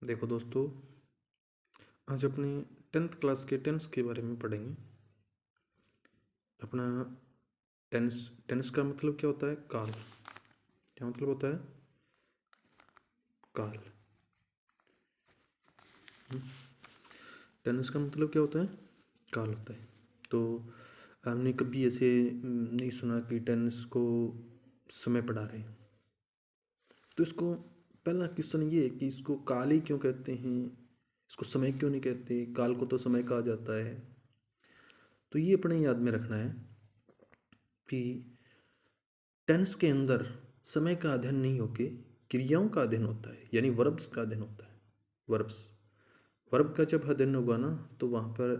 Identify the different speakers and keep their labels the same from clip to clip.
Speaker 1: देखो दोस्तों, आज अपने 10th क्लास के टेंस के बारे में पढ़ेंगे। अपना टेंस टेंस का मतलब क्या होता है? काल। क्या मतलब होता है? काल। टेंस का मतलब क्या होता है? काल होता है। तो हमने कभी ऐसे नहीं सुना कि टेंस को समय पढ़ा रहे हैं। तो इसको पहला क्वेश्चन ये है कि इसको काल ही क्यों कहते हैं, इसको समय क्यों नहीं कहते? काल को तो समय कहा जाता है। तो ये अपने याद में रखना है कि टेंस के अंदर समय का अध्ययन नहीं होके क्रियाओं का अध्ययन होता है, यानी वर्ब्स का अध्ययन होता है। वर्ब्स वर्ब का जब अध्ययन होगा ना, तो वहाँ पर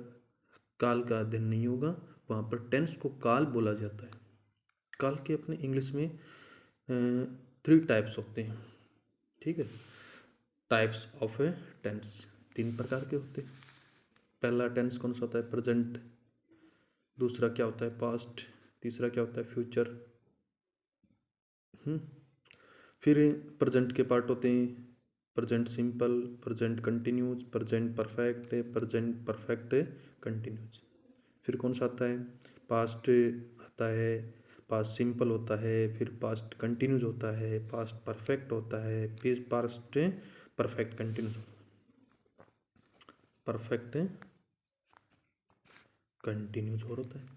Speaker 1: काल का अध्ययन नहीं होगा। वहाँ पर टेंस को काल बोला जाता है। काल के अपने इंग्लिश में 3 टाइप्स होते हैं। ठीक है, टाइप्स ऑफ ए टेंस 3 प्रकार के होते हैं। पहला टेंस कौन सा होता है? प्रेजेंट। दूसरा क्या होता है? पास्ट। तीसरा क्या होता है? फ्यूचर। फिर प्रेजेंट के पार्ट होते हैं present simple, present continuous, present perfect, present perfect continuous. फिर कौन सा आता है? पास्ट आता है, पास्ट सिंपल होता है, फिर पास्ट कंटिन्यूस होता है, पास्ट परफेक्ट होता है, फिर past perfect continuous, perfect continuous और होता है।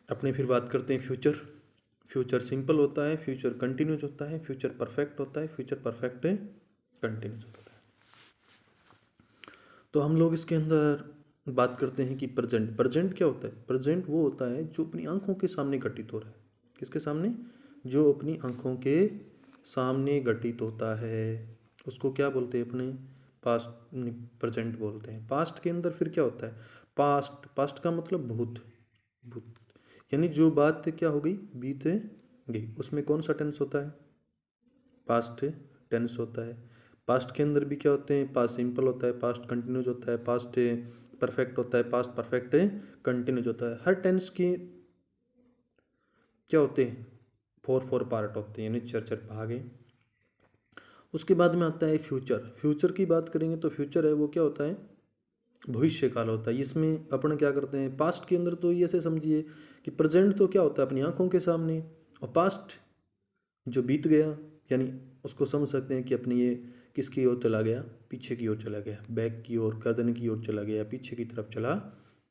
Speaker 1: अपने फिर बात करते हैं फ्यूचर। फ्यूचर सिंपल होता है, फ्यूचर कंटिन्यूस होता है, फ्यूचर परफेक्ट होता है, फ्यूचर परफेक्ट कंटिन्यूस होता है। तो हम लोग इसके अंदर बात करते हैं कि प्रेजेंट। प्रेजेंट क्या होता है? प्रेजेंट वो होता है जो अपनी आंखों के सामने घटित हो रहा है। किसके सामने? जो अपनी आंखों के सामने घटित होता है, उसको क्या बोलते हैं? अपने पास्ट प्रेजेंट बोलते हैं। पास्ट के अंदर फिर क्या होता है? पास्ट पास्ट का मतलब भूत। भूत यानी जो बात क्या हो गई, बीत गई, उसमें कौन सा टेंस होता है? पास्ट टेंस होता है। पास्ट के अंदर भी क्या होते हैं? पास्ट सिंपल होता है, पास्ट कंटिन्यूस होता है, पास्ट परफेक्ट होता है, पास्ट परफेक्ट कंटिन्यूस होता है। हर टेंस की क्या होते हैं? 4 पार्ट होते हैं, यानी 4 भाग हैं। उसके बाद में आता है फ्यूचर। फ्यूचर की बात करेंगे तो फ्यूचर है वो क्या होता है? भविष्य काल होता है। इसमें अपन क्या करते हैं? पास्ट के अंदर तो ये ऐसे समझिए कि प्रेजेंट तो क्या होता है? अपनी आंखों के सामने, और पास्ट जो बीत गया, यानी उसको समझ सकते हैं कि अपनी ये किसकी ओर चला गया? पीछे की ओर चला गया, बैक की ओर, गर्दन की ओर चला गया, पीछे की तरफ चला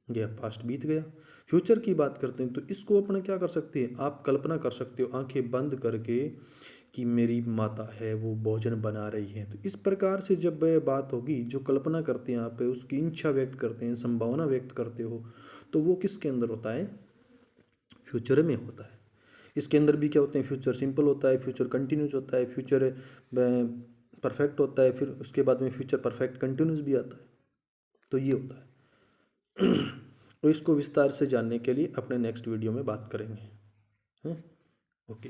Speaker 1: गया, पास्ट बीत गया। फ्यूचर की बात करते हैं तो इसको अपने क्या कर सकते हैं? आप कल्पना कर सकते हो आंखें बंद करके कि मेरी माता है वो भोजन बना रही है। तो इस प्रकार से जब वह बात होगी, जो कल्पना करते हैं आप, उसकी इच्छा व्यक्त करते हैं, संभावना व्यक्त करते हो, तो वो किसके अंदर होता है? फ्यूचर में होता है। इसके अंदर भी क्या होते हैं? फ्यूचर सिंपल होता है, फ्यूचर कंटिन्यूस होता है, फ्यूचर परफेक्ट होता है, फिर उसके बाद में फ्यूचर परफेक्ट कंटिन्यूस भी आता है। तो ये होता है। तो इसको विस्तार से जानने के लिए अपने नेक्स्ट वीडियो में बात करेंगे। हैं? ओके।